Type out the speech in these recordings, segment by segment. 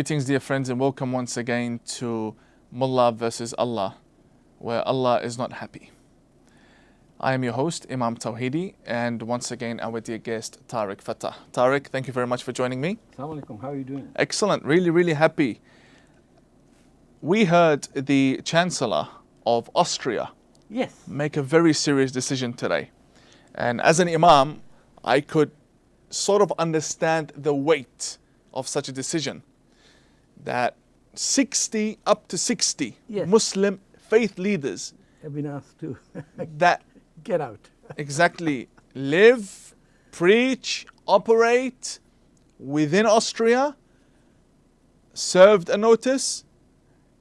Greetings, dear friends, and welcome once again to Mullah versus Allah, where Allah is not happy. I am your host, Imam Tawhidi, and once again our dear guest, Tarek Fatah. Tarek, thank you very much for joining me. Assalamu alaikum, how are you doing? Excellent, really happy. We heard the Chancellor of Austria make a very serious decision today. And as an Imam, I could sort of understand the weight of such a decision. That up to 60 Muslim faith leaders have been asked to that get out. Exactly. Live, preach, operate within Austria, served a notice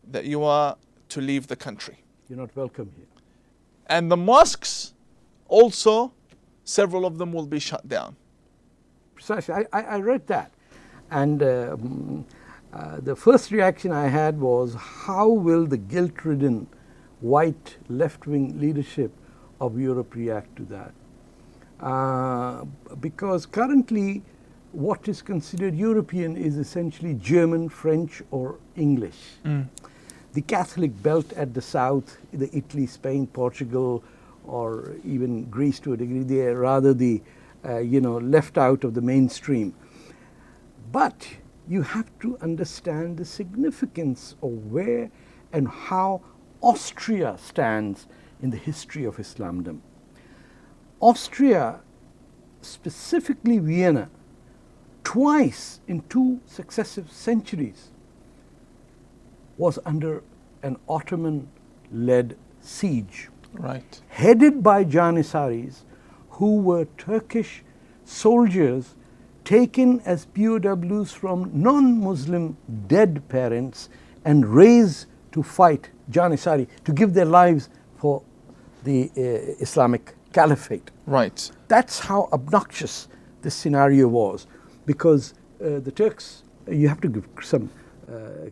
that you are to leave the country. You're not welcome here. And the mosques also, several of them will be shut down. Precisely. I read that. And the first reaction I had was, how will the guilt-ridden white left-wing leadership of Europe react to that? Because currently what is considered European is essentially German, French or English. The Catholic belt at the south, the Italy, Spain, Portugal or even Greece to a degree, they are rather the left out of the mainstream. But you have to understand the significance of where and how Austria stands in the history of Islamdom. Austria, specifically Vienna, twice in 2 successive centuries was under an Ottoman-led siege. Right. Headed by Janissaries, who were Turkish soldiers taken as POWs from non-Muslim dead parents and raised to fight Janissary, to give their lives for the Islamic Caliphate. Right. That's how obnoxious this scenario was, because the Turks, you have to give some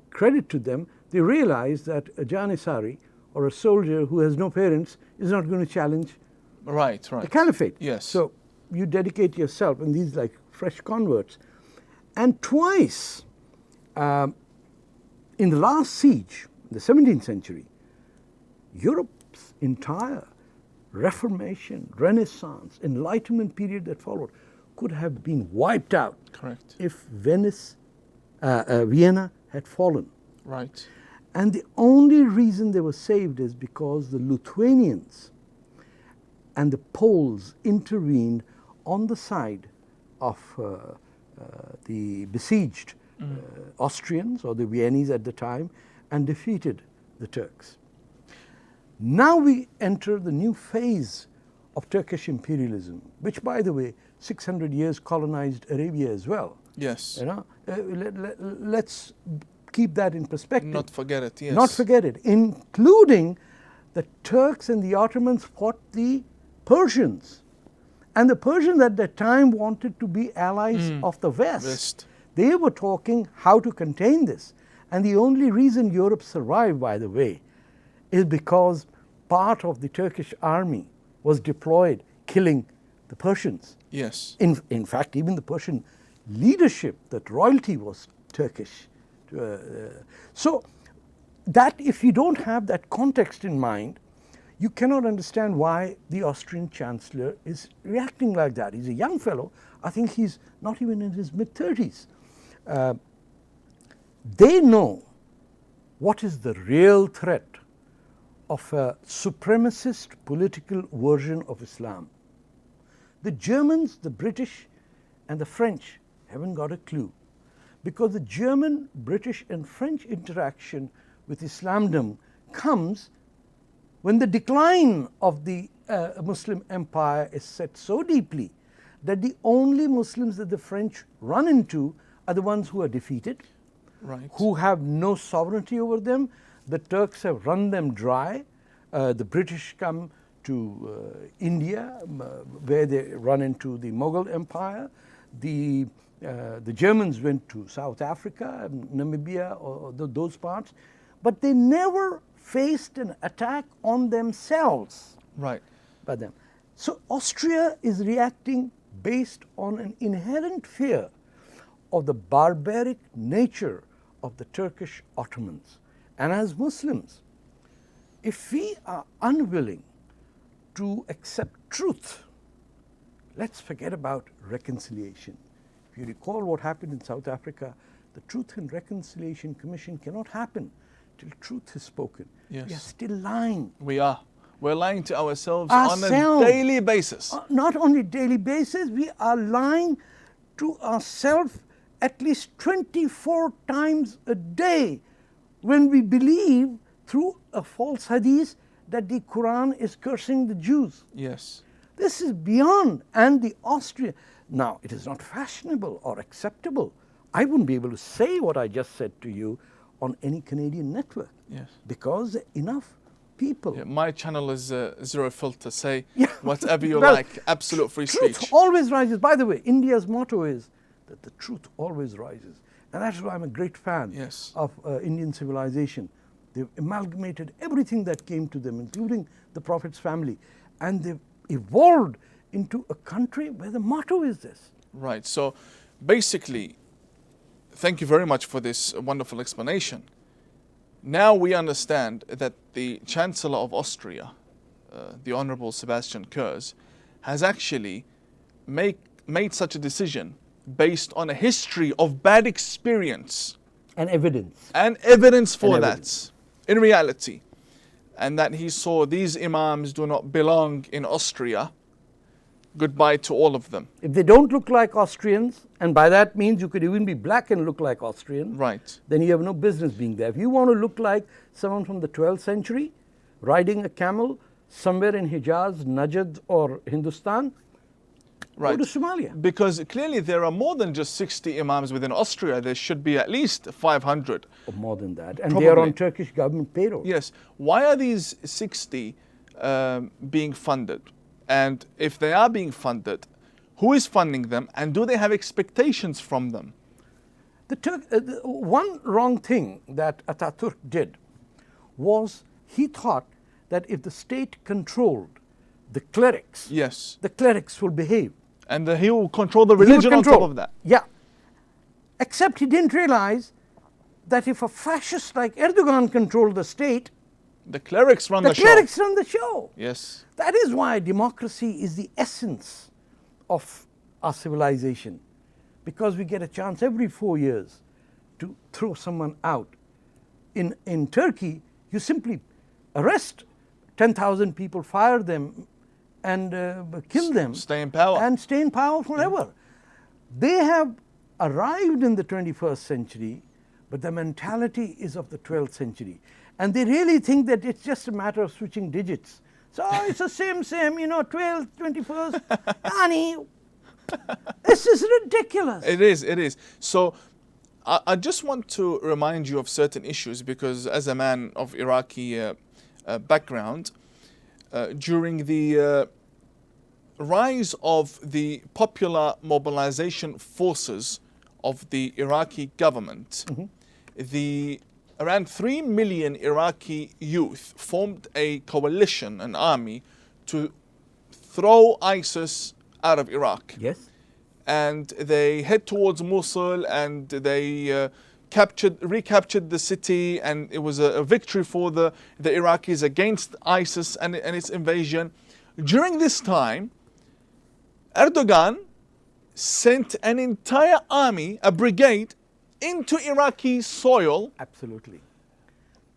credit to them, they realized that a Janissary or a soldier who has no parents is not going to challenge the Caliphate. Yes. So you dedicate yourself, and these like fresh converts. And twice in the last siege, in the 17th century, Europe's entire Reformation, Renaissance, Enlightenment period that followed could have been wiped out. Correct. If Vienna had fallen. Right. And the only reason they were saved is because the Lithuanians and the Poles intervened on the side of the besieged Austrians or the Viennese at the time and defeated the Turks. Now we enter the new phase of Turkish imperialism, which, by the way, 600 years colonized Arabia as well. Yes. Let's keep that in perspective. Not forget it, yes. Not forget it, including the Turks and the Ottomans fought the Persians. And the Persians at that time wanted to be allies of the West. They were talking how to contain this. And the only reason Europe survived, by the way, is because part of the Turkish army was deployed killing the Persians. Yes. In fact, even the Persian leadership, that royalty was Turkish. So that if you don't have that context in mind, you cannot understand why the Austrian Chancellor is reacting like that. He's a young fellow. I think he's not even in his mid-30s. They know what is the real threat of a supremacist political version of Islam. The Germans, the British, and the French haven't got a clue, because the German, British, and French interaction with Islamdom comes when the decline of the Muslim empire is set so deeply that the only Muslims that the French run into are the ones who are defeated, who have no sovereignty over them. The Turks have run them dry. The British come to India, where they run into the Mughal Empire. The Germans went to South Africa, Namibia, or those parts, but they never faced an attack on themselves by them. So Austria is reacting based on an inherent fear of the barbaric nature of the Turkish Ottomans. And as Muslims, if we are unwilling to accept truth, let's forget about reconciliation. If you recall what happened in South Africa, the Truth and Reconciliation Commission cannot happen till truth is spoken. Yes. We are still lying. We are. We're lying to ourselves on a daily basis. Not only daily basis, we are lying to ourselves at least 24 times a day when we believe through a false hadith that the Quran is cursing the Jews. Yes. This is beyond. And the Austrian, now it is not fashionable or acceptable. I wouldn't be able to say what I just said to you on any Canadian network. Yes. Because enough people. Yeah, my channel is zero filter. Say Yeah. whatever you Well, like. Absolute free Truth speech. always rises. By the way, India's motto is that the truth always rises. And that's why I'm a great fan Yes. of Indian civilization. They've amalgamated everything that came to them, including the Prophet's family. And they've evolved into a country where the motto is this. Right. So basically, thank you very much for this wonderful explanation. Now we understand that the Chancellor of Austria, the Honorable Sebastian Kurz, has actually made such a decision based on a history of bad experience. And evidence. And evidence for And that, evidence. in reality. And that he saw these imams do not belong in Austria. Goodbye to all of them. If they don't look like Austrians, and by that means you could even be black and look like Austrian, Right. then you have no business being there. If you want to look like someone from the 12th century, riding a camel somewhere in Hijaz, Najd or Hindustan, Right. go to Somalia. Because clearly there are more than just 60 imams within Austria. There should be at least 500. Or more than that. And they are Probably. on Turkish government payroll. Yes. Why are these 60 being funded? And if they are being funded, who is funding them? And do they have expectations from them? The one wrong thing that Ataturk did was he thought that if the state controlled the clerics, Yes. the clerics will behave. And he will control the He would religion on top control. of that. Yeah. Except he didn't realize that if a fascist like Erdogan controlled the state, The clerics run the the show. clerics run the show. Yes. That is why democracy is the essence of our civilization. Because we get a chance every 4 years to throw someone out. In Turkey, you simply arrest 10,000 people, fire them, and kill them. Stay in power. And stay in power forever. They have arrived in the 21st century, but the mentality is of the 12th century. And they really think that it's just a matter of switching digits. So it's the same, 12th, 21st. Honey, this is ridiculous. It is. So I just want to remind you of certain issues because as a man of Iraqi background, during the rise of the popular mobilization forces of the Iraqi government, around 3 million Iraqi youth formed a coalition, an army, to throw ISIS out of Iraq. Yes. And they head towards Mosul and they recaptured the city, and it was a victory for the Iraqis against ISIS and its invasion. During this time, Erdogan sent an entire army, a brigade, into Iraqi soil. Absolutely.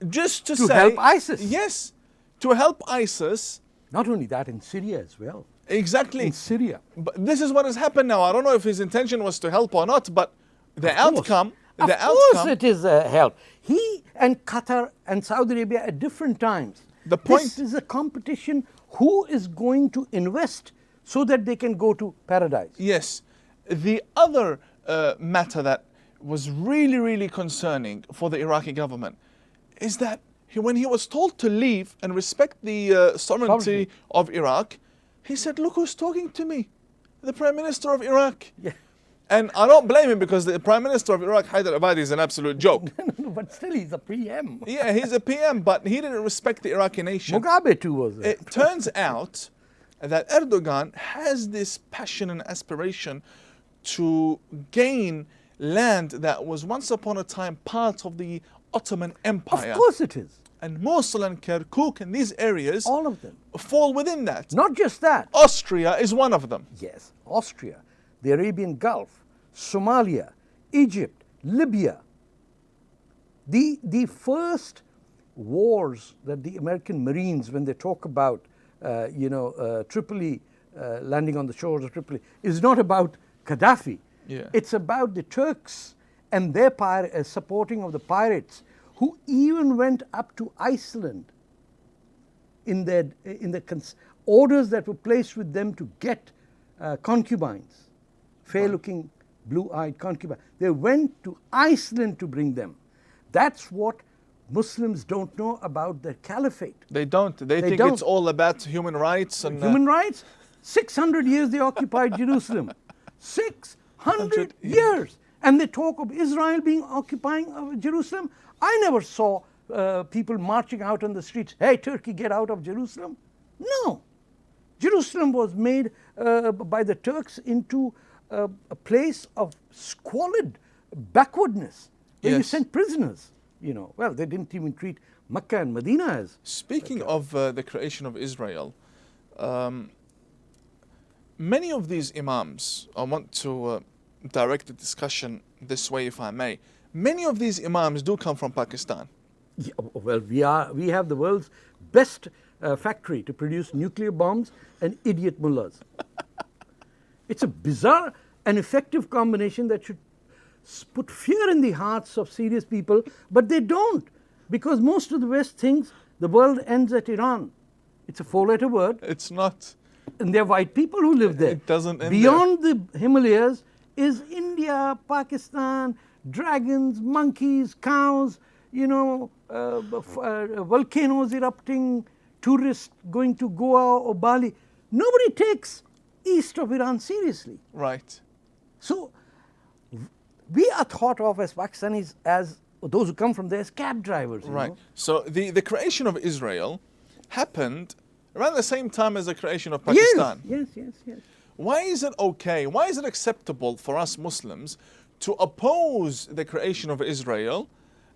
Just to To help ISIS. Yes, to help ISIS. Not only that, in Syria as well. Exactly. In Syria. But this is what has happened now. I don't know if his intention was to help or not, but the outcome. Of course it is a help. He and Qatar and Saudi Arabia at different times. The point- This is a competition. Who is going to invest so that they can go to paradise? Yes. The other matter that was really, really concerning for the Iraqi government is that when he was told to leave and respect the sovereignty of Iraq, he said, look who's talking to me, the Prime Minister of Iraq. Yeah. And I don't blame him because the Prime Minister of Iraq, Haider Abadi, is an absolute joke. No, but still he's a PM. Yeah, he's a PM, but he didn't respect the Iraqi nation. Mugabe too was there. It turns out that Erdogan has this passion and aspiration to gain land that was once upon a time part of the Ottoman Empire. Of course it is. And Mosul and Kirkuk and these areas, all of them, fall within that. Not just that. Austria is one of them. Yes, Austria, the Arabian Gulf, Somalia, Egypt, Libya. The first wars that the American Marines, when they talk about, Tripoli, landing on the shores of Tripoli, is not about Gaddafi. Yeah. It's about the Turks and their supporting of the pirates, who even went up to Iceland in the orders that were placed with them to get concubines, fair-looking, blue-eyed concubines. They went to Iceland to bring them. That's what Muslims don't know about the caliphate. They don't. They think it's all about human rights. And human rights? 600 years they occupied Jerusalem. 600 years. And they talk of Israel being occupying Jerusalem. I never saw people marching out on the streets, hey, Turkey, get out of Jerusalem. No. Jerusalem was made by the Turks into a place of squalid backwardness, where you sent prisoners. Well, they didn't even treat Mecca and Medina as. Speaking of the creation of Israel, many of these imams, I want to direct the discussion this way, if I may. Many of these imams do come from Pakistan. Yeah, well, we have the world's best factory to produce nuclear bombs and idiot mullahs. It's a bizarre and effective combination that should put fear in the hearts of serious people, but they don't, because most of the West thinks the world ends at Iran. It's a four-letter word. It's not. And they're white people who live there. It doesn't end Beyond the Himalayas is India, Pakistan, dragons, monkeys, cows, volcanoes erupting, tourists going to Goa or Bali. Nobody takes east of Iran seriously. Right. So we are thought of as Pakistanis, as those who come from there, as cab drivers. Right. So the creation of Israel happened around the same time as the creation of Pakistan. Yes. Why is it okay? Why is it acceptable for us Muslims to oppose the creation of Israel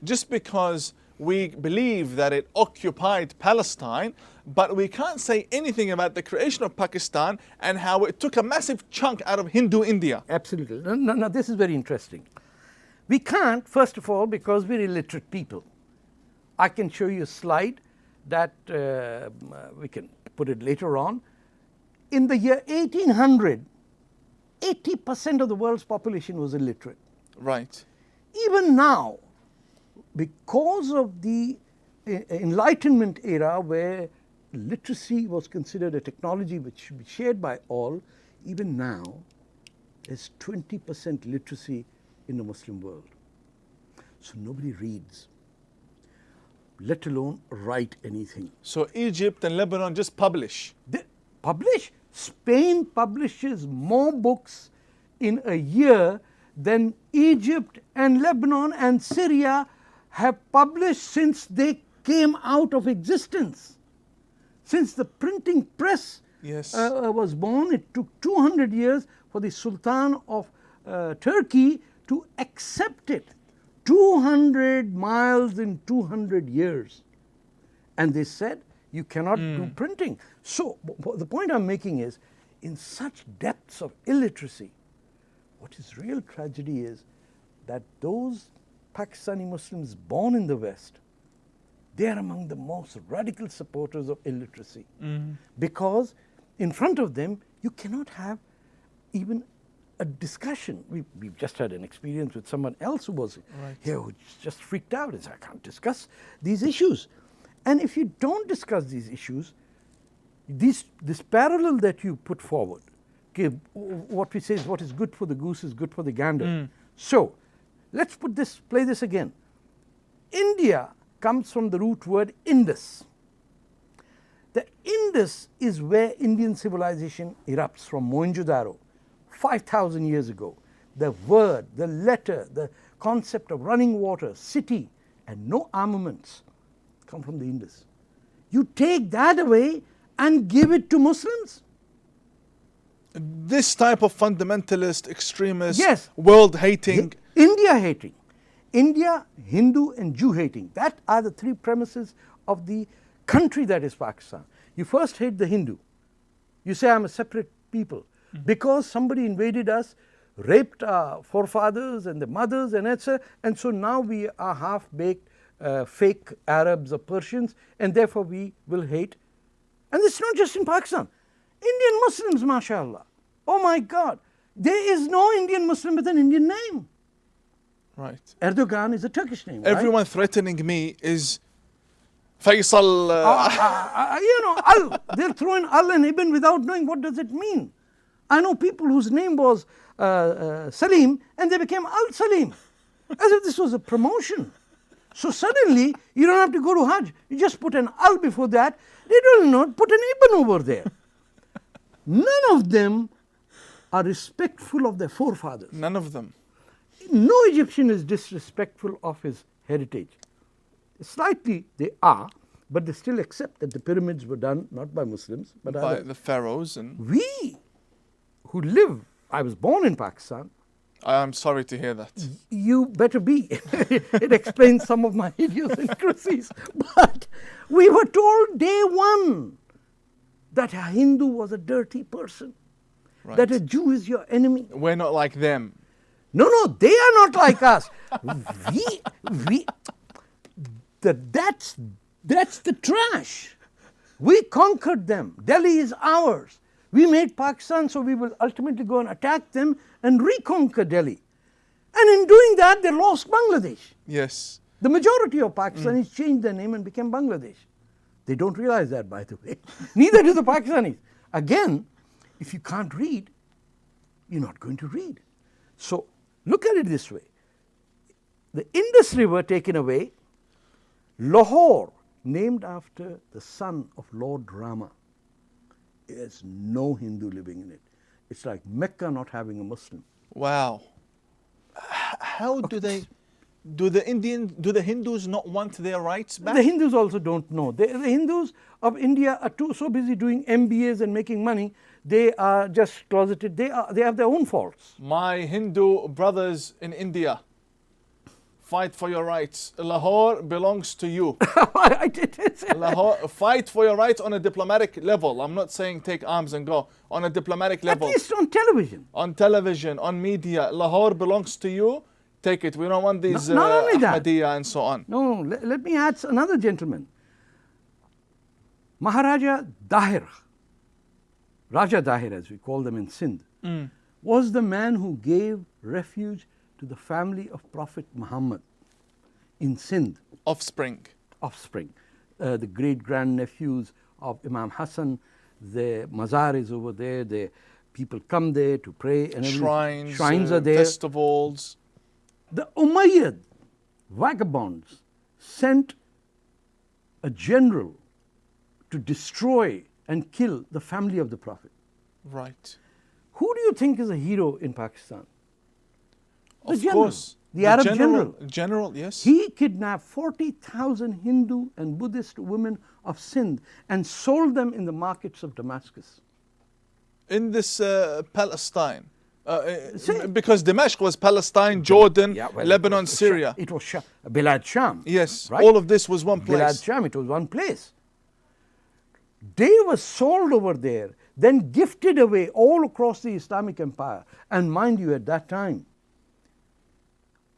just because we believe that it occupied Palestine, but we can't say anything about the creation of Pakistan and how it took a massive chunk out of Hindu India? Absolutely. No, this is very interesting. We can't, first of all, because we're illiterate people. I can show you a slide that we can put it later on. In the year 1800, 80% of the world's population was illiterate. Right. Even now, because of the Enlightenment era, where literacy was considered a technology which should be shared by all, even now there's 20% literacy in the Muslim world. So nobody reads, let alone write anything. So Egypt and Lebanon just publish. They publish. Spain publishes more books in a year than Egypt and Lebanon and Syria have published since they came out of existence. Since the printing press was born, it took 200 years for the Sultan of Turkey to accept it. 200 miles in 200 years. And they said, you cannot do printing. So the point I'm making is, in such depths of illiteracy, what is real tragedy is that those Pakistani Muslims born in the West, they are among the most radical supporters of illiteracy. Because in front of them, you cannot have even a discussion. We've just had an experience with someone else who was here who just freaked out and said, I can't discuss these issues. And if you don't discuss these issues, this parallel that you put forward, okay, what we say is what is good for the goose is good for the gander. So let's play this again. India comes from the root word Indus. The Indus is where Indian civilization erupts from Mohenjo-daro, 5,000 years ago. The word, the letter, the concept of running water, city, and no armaments come from the Indus. You take that away and give it to Muslims? This type of fundamentalist, extremist, Yes. world-hating. India hating. India, Hindu and Jew hating. That are the three premises of the country that is Pakistan. You first hate the Hindu. You say, I'm a separate people. Because somebody invaded us, raped our forefathers and the mothers and etc. And so now we are half-baked fake Arabs or Persians, and therefore we will hate. And it's not just in Pakistan. Indian Muslims, mashallah. Oh my God. There is no Indian Muslim with an Indian name. Right. Erdogan is a Turkish name. Everyone right? threatening me is Faisal. Al. They're throwing Al and Ibn without knowing what does it mean. I know people whose name was Salim and they became Al Salim. As if this was a promotion. So suddenly, you don't have to go to Hajj. You just put an Al before that. They don't know, put an Ibn over there. None of them are respectful of their forefathers. None of them. No Egyptian is disrespectful of his heritage. Slightly they are, but they still accept that the pyramids were done not by Muslims, but by the pharaohs. And we who live, I was born in Pakistan. I'm sorry to hear that. You better be. It explains some of my idiosyncrasies. But we were told day one that a Hindu was a dirty person, Right. that a Jew is your enemy. We're not like them. No, they are not like us. That's the trash. We conquered them. Delhi is ours. We made Pakistan, so we will ultimately go and attack them and reconquer Delhi. And in doing that, they lost Bangladesh. Yes. The majority of Pakistanis changed their name and became Bangladesh. They don't realize that, by the way. Neither do the Pakistanis. Again, if you can't read, you're not going to read. So look at it this way. The Indus River taken away, Lahore, named after the son of Lord Rama. There's no Hindu living in it. It's like Mecca not having a Muslim. Wow. How do the Hindus not want their rights back? The Hindus also don't know. The Hindus of India are so busy doing MBAs and making money, they are just closeted. They have their own faults. My Hindu brothers in India, fight for your rights. Lahore belongs to you. I didn't say Lahore, fight for your rights on a diplomatic level. I'm not saying take arms and go. On a diplomatic level. At least on television. On television, on media. Lahore belongs to you. Take it. We don't want these not only that. Ahmadiyya and so on. No, let me add another gentleman. Maharaja Dahir, Raja Dahir as we call them in Sindh, was the man who gave refuge to the family of Prophet Muhammad in Sindh. Offspring. The great-grandnephews of Imam Hassan, their mazar is over there, the people come there to pray. And Shrines are there. Festivals. The Umayyad vagabonds sent a general to destroy and kill the family of the Prophet. Right. Who do you think is a hero in Pakistan? Of course. The Arab general. General, yes. He kidnapped 40,000 Hindu and Buddhist women of Sindh and sold them in the markets of Damascus. In this Palestine. Because Damascus was Palestine, Jordan, Lebanon, Syria. It was Bilad Sham. Yes, right? all of this was one place. Bilad Sham, it was one place. They were sold over there, then gifted away all across the Islamic empire. And mind you, at that time,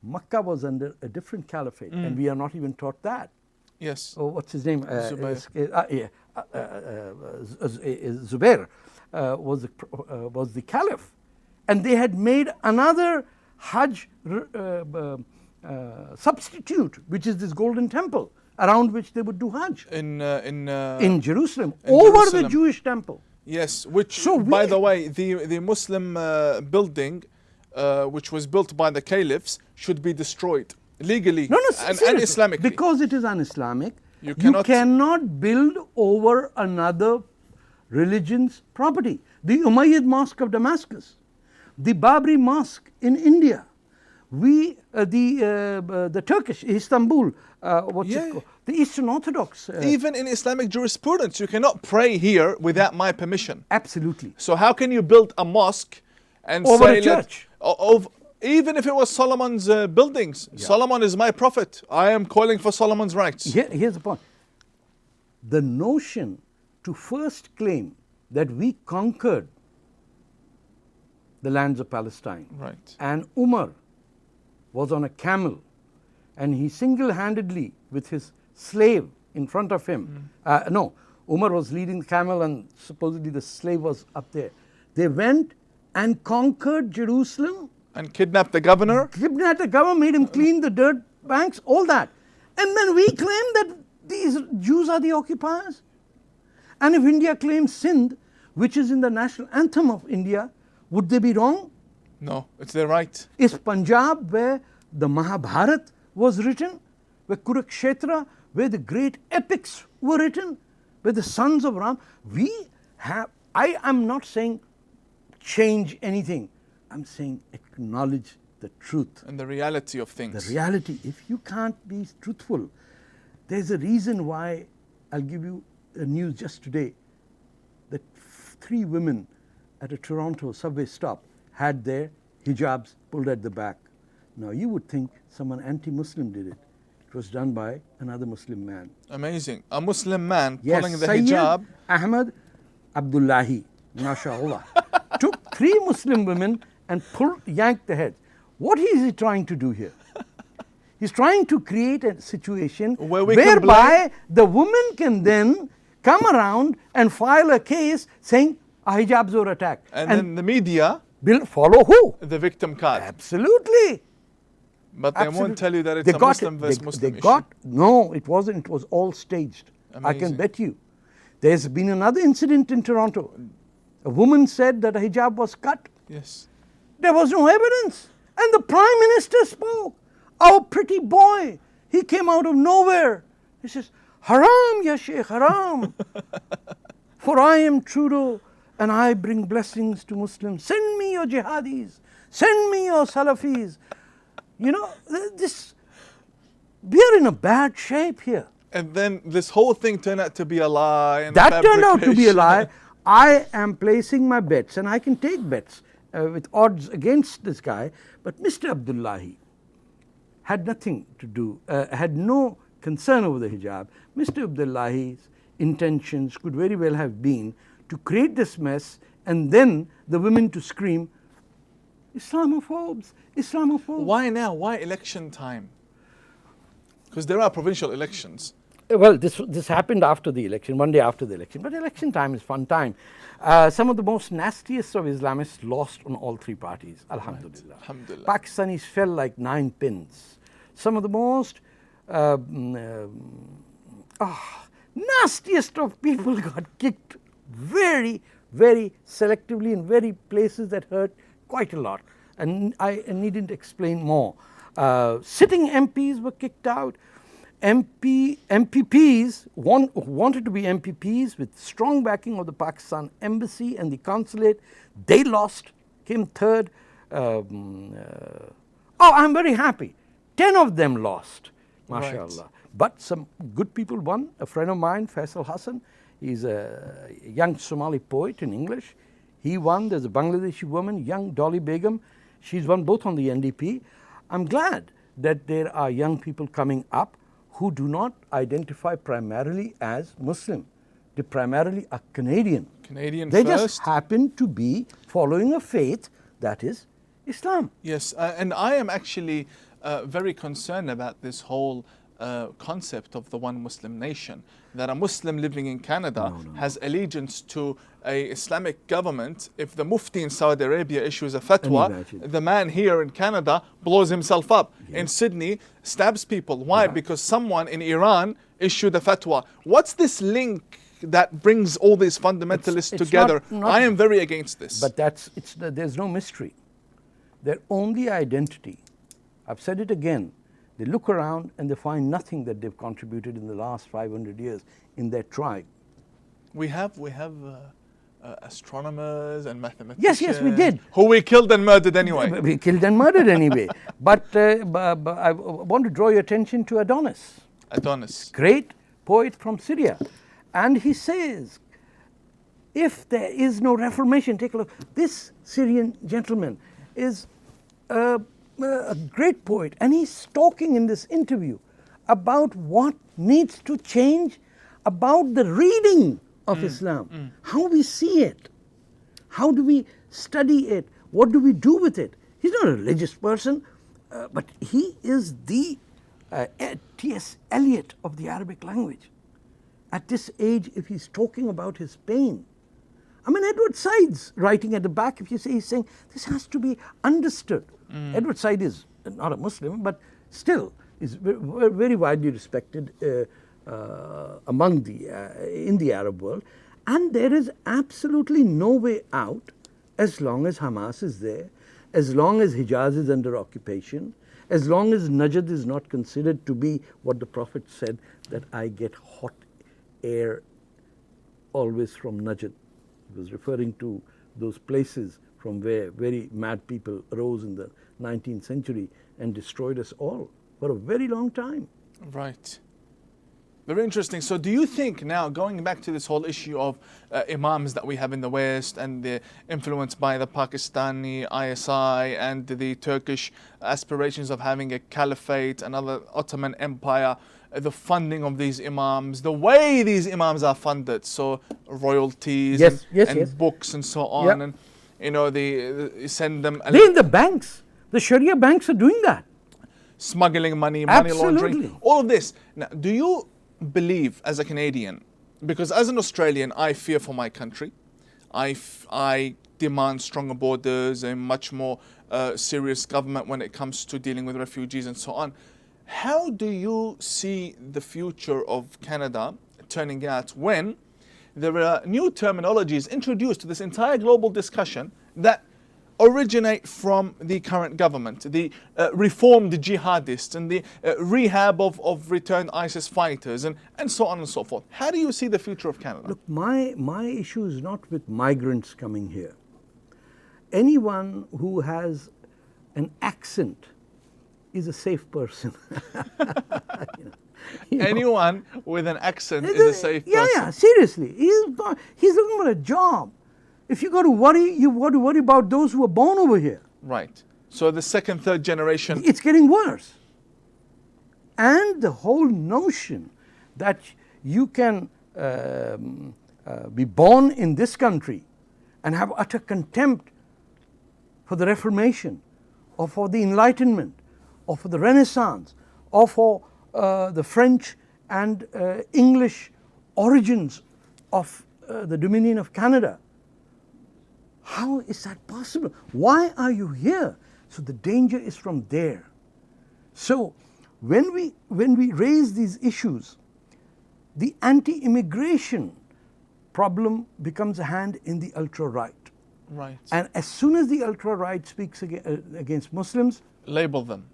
Makkah was under a different caliphate, and we are not even taught that. Yes. Oh, what's his name? Zubair. Zubair was the caliph. And they had made another Hajj substitute, which is this golden temple, around which they would do Hajj. In Jerusalem, over Jerusalem. The Jewish temple. Yes, which, by the way, the Muslim building, which was built by the caliphs, should be destroyed legally and Islamically. Because it is un-Islamic, you cannot build over another religion's property. The Umayyad Mosque of Damascus, the Babri Mosque in India, the Turkish Istanbul, the Eastern Orthodox. Even in Islamic jurisprudence, you cannot pray here without my permission. Absolutely. So how can you build a mosque and over a church? Even if it was Solomon's buildings, Solomon is my prophet. I am calling for Solomon's rights. Here's the point. The notion to first claim that we conquered the lands of Palestine, Right. and Umar was on a camel, and he single-handedly, with his slave in front of him, no, Umar was leading the camel and supposedly the slave was up there. They went and conquered Jerusalem. And kidnapped the governor. Kidnapped the governor, made him clean the dirt banks, all that. And then we claim that these Jews are the occupiers. And if India claims Sindh, which is in the national anthem of India, would they be wrong? No, it's their right. Is Punjab, where the Mahabharata was written, where Kurukshetra, where the great epics were written, where the sons of Ram, we have, I am not saying change anything, I'm saying acknowledge the truth. And the reality of things. The reality. If you can't be truthful, there's a reason why. I'll give you a news just today that 3 women at a Toronto subway stop had their hijabs pulled at the back. Now you would think someone anti-Muslim did it. It was done by another Muslim man. Amazing. A Muslim man Yes, pulling the Sayyid hijab. Ahmad Abdullahi, mashallah, took 3 Muslim women and yanked the head. What is he trying to do here? He's trying to create a situation whereby the woman can then come around and file a case saying hijabs were attacked. And then the media will follow who? The victim card. Absolutely. But they won't tell you that it's a Muslim versus Muslim issue. No, it wasn't. It was all staged. Amazing. I can bet you. There's been another incident in Toronto. A woman said that a hijab was cut. Yes. There was no evidence. And the Prime Minister spoke. Our pretty boy, he came out of nowhere. He says, Haram, ya Sheikh, haram. For I am Trudeau and I bring blessings to Muslims. Send me your jihadis. Send me your Salafis. You know, we are in a bad shape here. And then this whole thing turned out to be a lie. And that turned out to be a lie. I am placing my bets, and I can take bets with odds against this guy. But Mr. Abdullahi had nothing to do, had no concern over the hijab. Mr. Abdullahi's intentions could very well have been to create this mess and then the women to scream, Islamophobes, Islamophobes. Why now? Why election time? Because there are provincial elections. Well, this happened after the election, one day after the election. But election time is fun time. Some of the most nastiest of Islamists lost on all 3 parties, alhamdulillah. Right. Alhamdulillah. Pakistanis fell like 9 pins. Some of the most nastiest of people got kicked very, very selectively in very places that hurt quite a lot. And I needn't explain more. Sitting MPs were kicked out. MPPs wanted to be MPPs with strong backing of the Pakistan embassy and the consulate. They lost, came 3rd. I'm very happy. 10 of them lost, mashallah. Right. But some good people won. A friend of mine, Faisal Hassan, he's a young Somali poet in English. He won. There's a Bangladeshi woman, young Dolly Begum. She's won both on the NDP. I'm glad that there are young people coming up who do not identify primarily as Muslim. They primarily are Canadian. They just happen to be following a faith that is Islam. Yes, and I am actually very concerned about this whole concept of the one Muslim nation. That a Muslim living in Canada has allegiance to a Islamic government. If the Mufti in Saudi Arabia issues a fatwa, the man here in Canada blows himself up. Yes. In Sydney, stabs people. Why? Yeah. Because someone in Iran issued a fatwa. What's this link that brings all these fundamentalists together? I am very against this. But there's no mystery. Their only identity, I've said it again, they look around and they find nothing that they've contributed in the last 500 years in their tribe. We have astronomers and mathematicians. Yes, we did. Who we killed and murdered anyway. We killed and murdered anyway. But I want to draw your attention to Adonis. Great poet from Syria. And he says, if there is no reformation, take a look. This Syrian gentleman is a great poet, and he's talking in this interview about what needs to change about the reading of Islam, how we see it, how do we study it, what do we do with it. He's not a religious person, but he is the T.S. Eliot of the Arabic language. At this age, if he's talking about his pain, I mean, Edward Said's writing at the back, if you say, he's saying this has to be understood. Edward Said is not a Muslim, but still is very widely respected among in the Arab world. And there is absolutely no way out as long as Hamas is there, as long as Hijaz is under occupation, as long as Najd is not considered to be what the Prophet said, that I get hot air always from Najd. He was referring to those places from where very mad people arose in the 19th century and destroyed us all for a very long time. Right. Very interesting. So do you think now, going back to this whole issue of imams that we have in the West and the influence by the Pakistani ISI and the Turkish aspirations of having a caliphate, another Ottoman Empire, the funding of these imams, the way these imams are funded, so royalties and books and so on, and you know, they send them... They're in the banks. The Sharia banks are doing that. Smuggling money, money laundering, all of this. Now, do you believe as a Canadian, because as an Australian I fear for my country, I demand stronger borders, a much more serious government when it comes to dealing with refugees and so on. How do you see the future of Canada turning out when there are new terminologies introduced to this entire global discussion that originate from the current government, the reformed jihadists and the rehab of returned ISIS fighters and so on and so forth? How do you see the future of Canada? Look, my issue is not with migrants coming here. Anyone who has an accent is a safe person. Anyone with an accent is a safe person. Yeah, seriously. He's looking for a job. If you got to worry, you got to worry about those who are born over here. Right. So the second, third generation. It's getting worse. And the whole notion that you can be born in this country and have utter contempt for the Reformation, or for the Enlightenment, or for the Renaissance, or for the French and English origins of the Dominion of Canada. How is that possible? Why are you here? So the danger is from there. So when we raise these issues, the anti-immigration problem becomes a hand in the ultra-right. Right. And as soon as the ultra-right speaks against Muslims, labels them,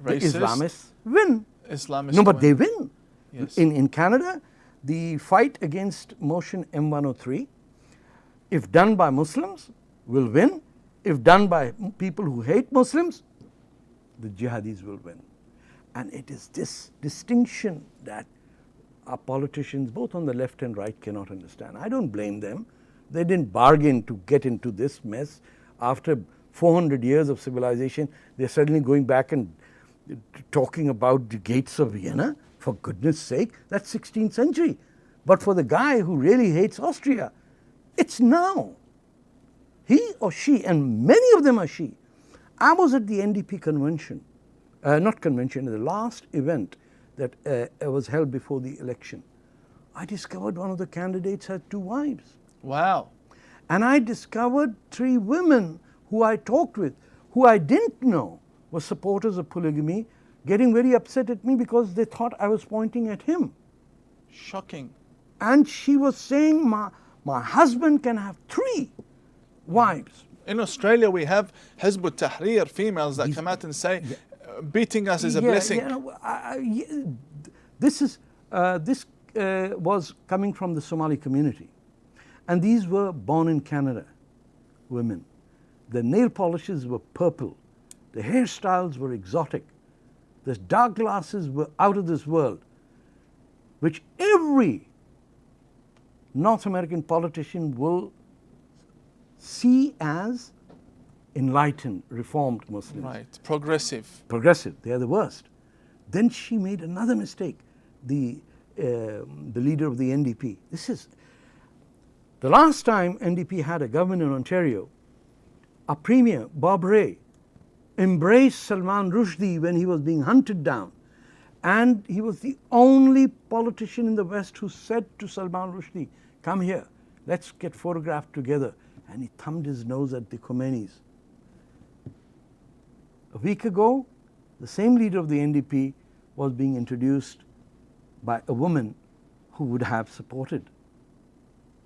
racist. The Islamists win. Islamists no, but they win. Yes. In Canada, the fight against Motion M103, if done by Muslims, will win. If done by people who hate Muslims, the jihadis will win. And it is this distinction that our politicians, both on the left and right, cannot understand. I don't blame them. They didn't bargain to get into this mess. After 400 years of civilization, they're suddenly going back and talking about the gates of Vienna. For goodness sake, that's 16th century. But for the guy who really hates Austria, it's now. He or she, and many of them are she. I was at the NDP convention, the last event that was held before the election. I discovered one of the candidates had 2 wives. Wow. And I discovered 3 women who I talked with, who I didn't know were supporters of polygamy, getting very upset at me because they thought I was pointing at him. Shocking. And she was saying, my husband can have 3 wives. In Australia, we have Hizb ut-Tahrir females that come out and say, beating us is a blessing. This was coming from the Somali community. And these were born in Canada women. The nail polishes were purple. The hairstyles were exotic. The dark glasses were out of this world, which every North American politician will see as enlightened, reformed Muslims. Right, progressive. Progressive, they are the worst. Then she made another mistake, the leader of the NDP. This is, the last time NDP had a government in Ontario, a premier, Bob Rae, embraced Salman Rushdie when he was being hunted down. And he was the only politician in the West who said to Salman Rushdie, come here, let's get photographed together. And he thumbed his nose at the Khomeinis. A week ago, the same leader of the NDP was being introduced by a woman who would have supported.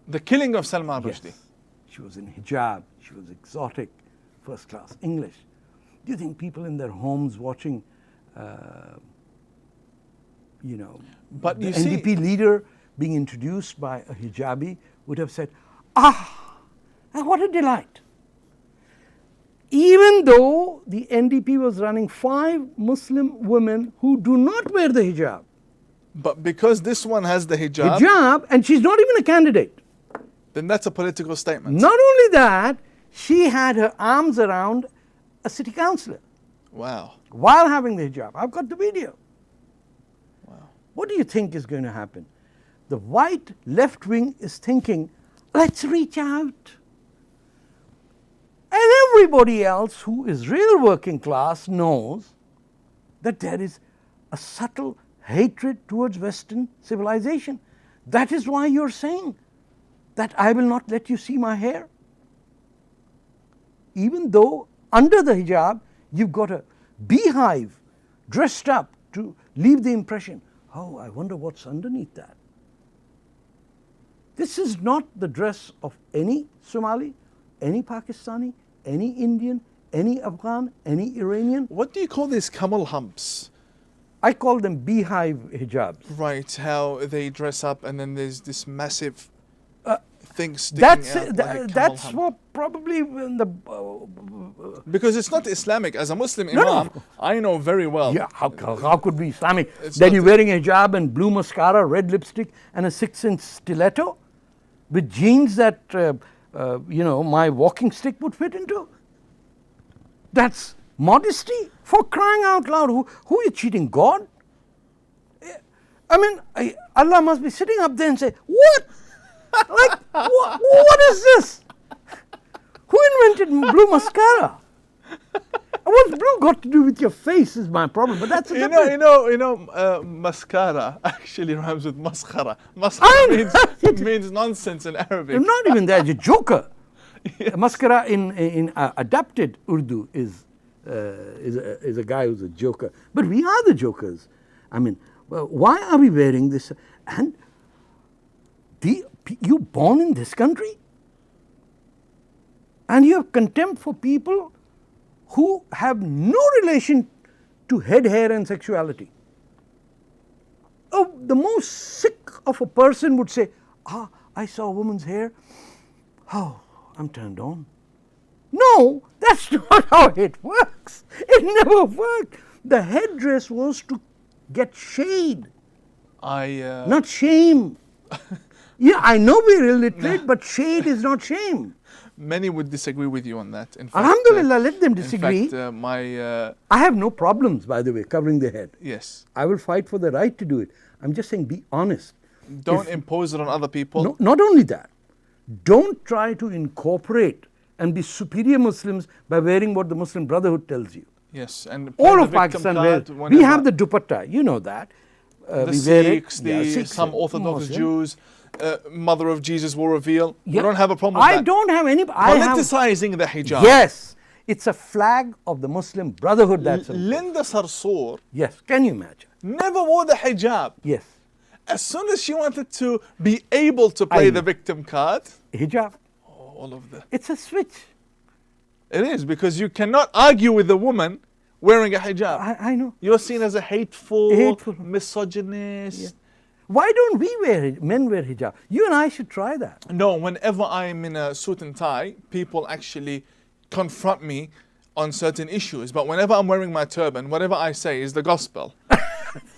The killing of Salman Rushdie. Yes. She was in hijab, she was exotic, first class English. Do you think people in their homes watching, but the you NDP leader being introduced by a hijabi would have said, ah, what a delight. Even though the NDP was running 5 Muslim women who do not wear the hijab. But because this one has the hijab, and she's not even a candidate. Then that's a political statement. Not only that, she had her arms around a city councillor. Wow. While having the hijab. I've got the video. Wow. What do you think is going to happen? The white left wing is thinking, let's reach out. And everybody else who is real working class knows that there is a subtle hatred towards Western civilization. That is why you're saying that I will not let you see my hair. Even though under the hijab you've got a beehive dressed up to leave the impression, oh, I wonder what's underneath that. This is not the dress of any Somali, any Pakistani, any Indian, any Afghan, any Iranian. What do you call these camel humps? I call them beehive hijabs. Right, how they dress up and then there's this massive thing sticking out like a that's camel hump. what probably in the... because it's not Islamic. As a Muslim Imam, I know very well. Yeah, how could be Islamic? That you're wearing a hijab and blue mascara, red lipstick and a 6-inch stiletto with jeans that, my walking stick would fit into? That's modesty, for crying out loud. Who are you cheating, God? I mean, Allah must be sitting up there and say, what? Like, what is this? Who invented blue mascara? What's blue got to do with your face is my problem, but that's a different... mascara actually rhymes with maskhara. Maskhara means nonsense in Arabic. Not even that, you're a joker. Yes. Mascara in adapted Urdu is a guy who's a joker. But we are the jokers. I mean, why are we wearing this? And you born in this country? And you have contempt for people who have no relation to head hair and sexuality. Oh, the most sick of a person would say, I saw a woman's hair. Oh, I'm turned on. No, that's not how it works. It never worked. The headdress was to get shade, not shame. Yeah, I know we're illiterate, but shade is not shame. Many would disagree with you on that. In fact, Alhamdulillah, let them disagree. In fact, I have no problems, by the way, covering the head. Yes. I will fight for the right to do it. I'm just saying, be honest. Don't impose it on other people. No, not only that. Don't try to incorporate and be superior Muslims by wearing what the Muslim Brotherhood tells you. Yes, and all of Pakistan wears. We have the dupatta, you know that. The Sikhs, some Orthodox Jews, Mother of Jesus will reveal. Yeah. We don't have a problem with that. I don't have any... Politicizing the hijab. Yes. It's a flag of the Muslim Brotherhood. That's Linda Sarsour. Yes, can you imagine? Never wore the hijab. Yes. As soon as she wanted to be able to play the victim card. Hijab. All of the... It's a switch. It is, because you cannot argue with a woman wearing a hijab. I know. You're seen as a hateful. Misogynist. Yeah. Why don't men wear hijab? You and I should try that. No, whenever I'm in a suit and tie, people actually confront me on certain issues. But whenever I'm wearing my turban, whatever I say is the gospel.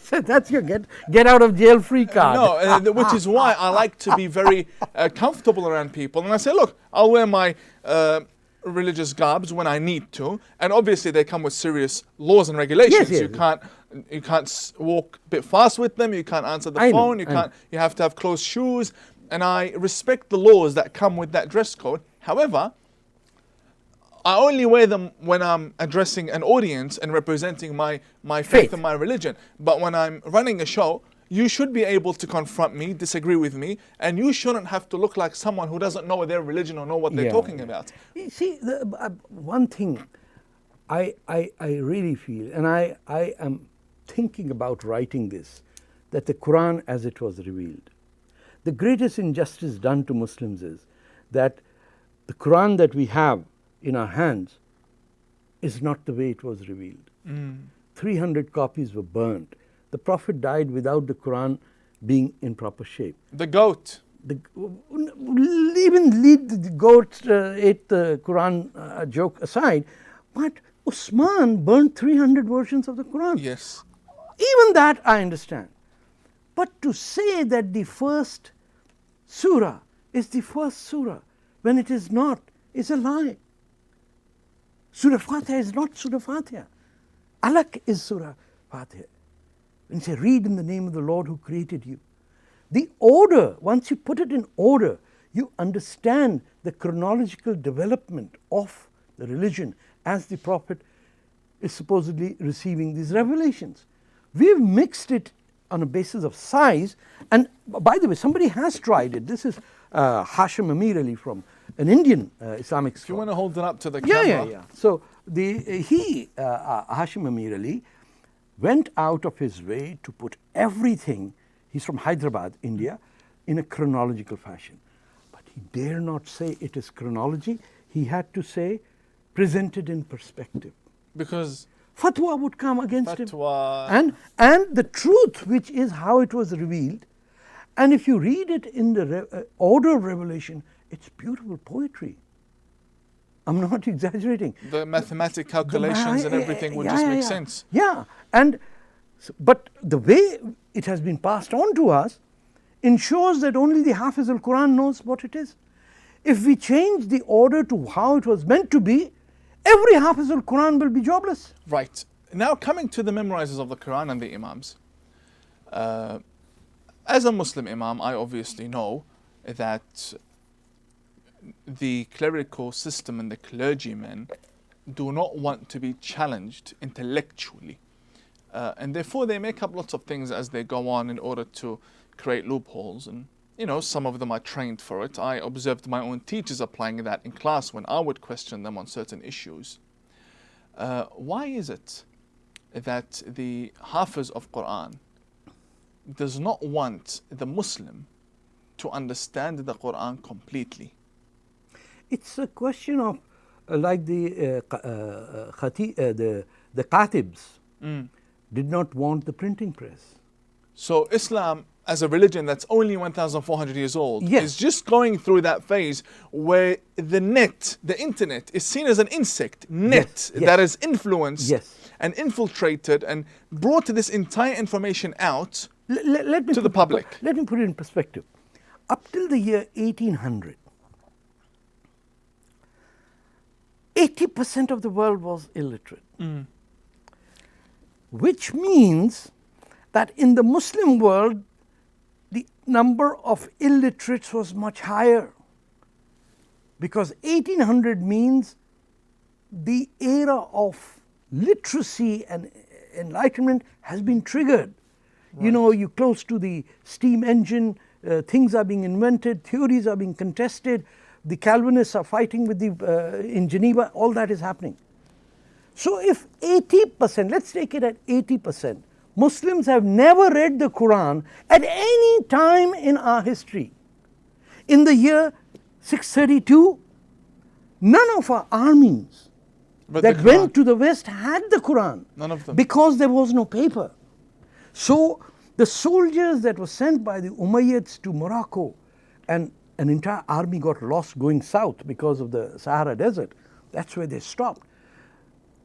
So that's your get out of jail free card. No, which is why I like to be very comfortable around people. And I say, look, I'll wear my religious garbs when I need to, and obviously they come with serious laws and regulations. Yes, you can't walk a bit fast with them. You can't answer the phone. You have to have closed shoes. And I respect the laws that come with that dress code. However, I only wear them when I'm addressing an audience and representing my faith and my religion. But when I'm running a show, you should be able to confront me, disagree with me, and you shouldn't have to look like someone who doesn't know their religion or know what they're talking about. You see, one thing I really feel, and I am thinking about writing this, that the Quran as it was revealed, the greatest injustice done to Muslims is that the Quran that we have in our hands is not the way it was revealed. 300 copies were burnt. The Prophet died without the Quran being in proper shape. The goat. Even leave the goat ate the Quran joke aside, but Usman burnt 300 versions of the Quran. Yes. Even that I understand. But to say that the first surah is the first surah when it is not is a lie. Surah Fatah is not Surah Fatiha. Alaq is Surah Fatiha. When you say, read in the name of the Lord who created you. The order, once you put it in order, you understand the chronological development of the religion as the Prophet is supposedly receiving these revelations. We've mixed it on a basis of size, and by the way, somebody has tried it. This is Hashim Amir Ali from an Indian Islamic scholar. If you want to hold it up to the camera. Yeah. So Hashim Amir Ali went out of his way to put everything, he's from Hyderabad, India, in a chronological fashion. But he dare not say it is chronology. He had to say, presented in perspective. Because fatwa would come against him. Fatwa. And the truth, which is how it was revealed, and if you read it in the order of revelation, it's beautiful poetry. I'm not exaggerating. The mathematic calculations and everything would just make sense. Yeah, but the way it has been passed on to us ensures that only the Hafiz al-Quran knows what it is. If we change the order to how it was meant to be, every Hafiz al-Quran will be jobless. Right. Now coming to the memorizers of the Quran and the Imams. As a Muslim Imam, I obviously know that the clerical system and the clergymen do not want to be challenged intellectually. And therefore they make up lots of things as they go on in order to create loopholes. And some of them are trained for it. I observed my own teachers applying that in class when I would question them on certain issues. Why is it that the Hafiz of Quran does not want the Muslim to understand the Quran completely? It's a question of like the Katibs did not want the printing press. So Islam as a religion that's only 1,400 years old is just going through that phase where the internet is seen as an insect that is influenced and infiltrated and brought this entire information out to the public. Let me put it in perspective. Up till the year 1800, 80% of the world was illiterate. Which means that in the Muslim world, the number of illiterates was much higher. Because 1800 means the era of literacy and enlightenment has been triggered. Right. You're close to the steam engine, things are being invented, theories are being contested, the Calvinists are fighting with in Geneva, all that is happening. So if 80%, let's take it at 80%, Muslims have never read the Quran at any time in our history. In the year 632, none of our armies that went to the West had the Quran. None of them. Because there was no paper. So the soldiers that were sent by the Umayyads to Morocco, and an entire army got lost going south because of the Sahara Desert. That's where they stopped.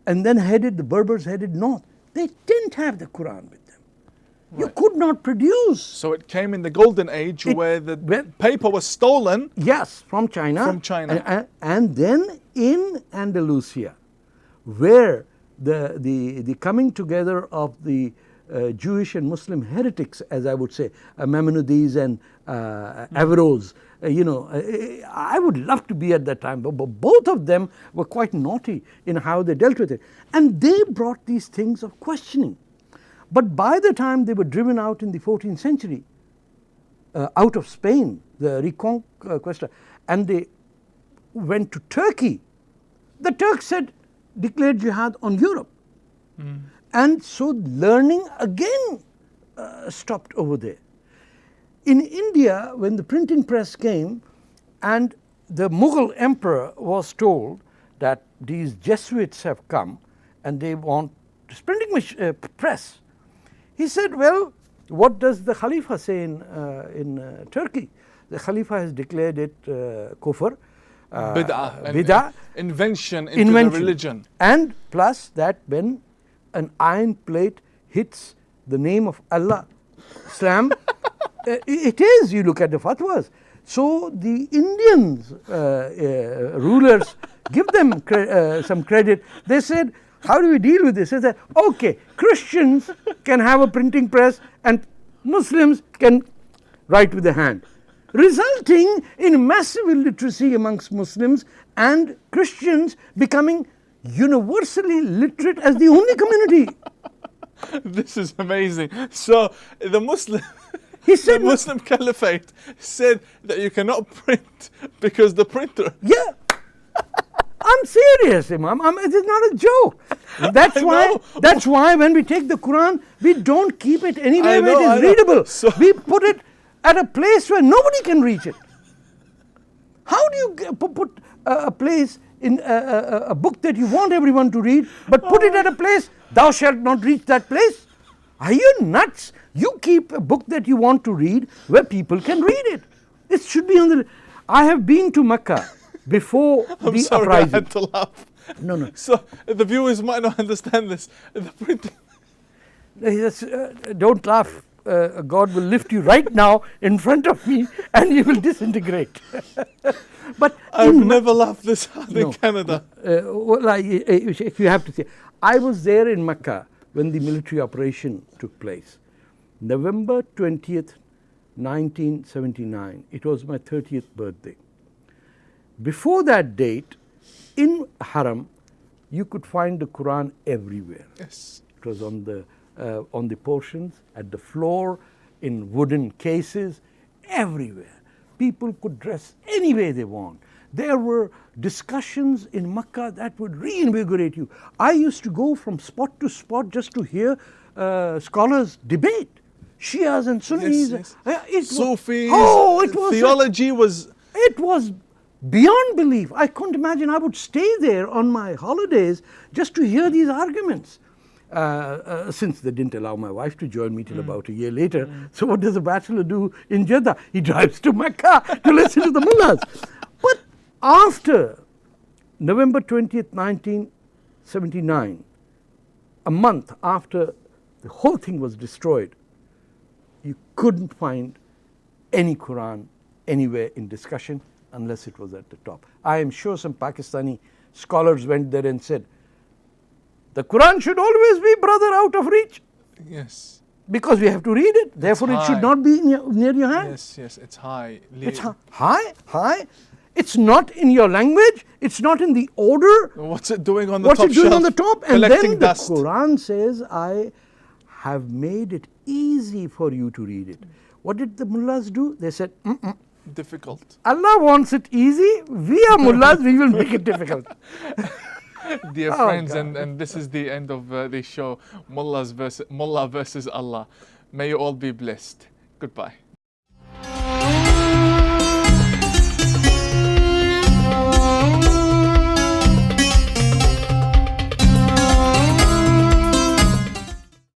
And then the Berbers headed north. They didn't have the Quran with them. Right. You could not produce. So it came in the golden age where the paper was stolen. Yes, from China. From China. And then in Andalusia, where the coming together of the Jewish and Muslim heretics, as I would say, Maimonides and Averroes, I would love to be at that time, but both of them were quite naughty in how they dealt with it. And they brought these things of questioning. But by the time they were driven out in the 14th century, out of Spain, the Reconquista, and they went to Turkey, the Turks declared jihad on Europe. And so learning again stopped over there. In India, when the printing press came and the Mughal emperor was told that these Jesuits have come and they want this printing press, he said, well, what does the Khalifa say in Turkey? The Khalifa has declared it kufr, bid'ah, invention into the religion. And plus that when an iron plate hits the name of Allah, Islam, it is, you look at the fatwas. So the Indians rulers, give them some credit. They said, how do we deal with this? They said, okay, Christians can have a printing press and Muslims can write with the hand, resulting in massive illiteracy amongst Muslims and Christians becoming universally literate as the only community. This is amazing. So the Muslim Caliphate said that you cannot print because the printer. Yeah, I'm serious, Imam. It is not a joke. That's why when we take the Quran, we don't keep it anywhere where it is readable. So we put it at a place where nobody can reach it. How do you put a place in a book that you want everyone to read, but put it at a place, thou shalt not reach that place? Are you nuts? You keep a book that you want to read where people can read it. It should be on the. I have been to Mecca before I'm the sorry, uprising. I had to laugh. No. So the viewers might not understand this. The printing. Don't laugh. God will lift you right now in front of me and you will disintegrate. But I've never laughed this hard in Canada. If you have to say, I was there in Mecca when the military operation took place. November 20th, 1979. It was my 30th birthday. Before that date, in Haram, you could find the Quran everywhere. Yes. It was on the portions, at the floor, in wooden cases, everywhere. People could dress any way they want. There were discussions in Makkah that would reinvigorate you. I used to go from spot to spot just to hear scholars debate. Shias and Sunnis. Yes. Sufis. Theology was. It was beyond belief. I couldn't imagine. I would stay there on my holidays just to hear these arguments. Since they didn't allow my wife to join me till about a year later. So what does a bachelor do in Jeddah? He drives to Mecca to listen to the mullahs. But after November 20th, 1979, a month after the whole thing was destroyed, you couldn't find any Quran anywhere in discussion unless it was at the top. I am sure some Pakistani scholars went there and said, the Quran should always be, brother, out of reach. Yes. Because we have to read it. Therefore, it should not be near your hand. Yes, it's high. It's high. It's not in your language. It's not in the order. What's it doing on the top? What's it doing on the top? And then dust. The Quran says, I have made it easy for you to read it. What did the mullahs do? They said, difficult. Allah wants it easy. We are mullahs, we will make it difficult. Dear friends, and this is the end of the show, Mullah versus Allah. May you all be blessed. Goodbye.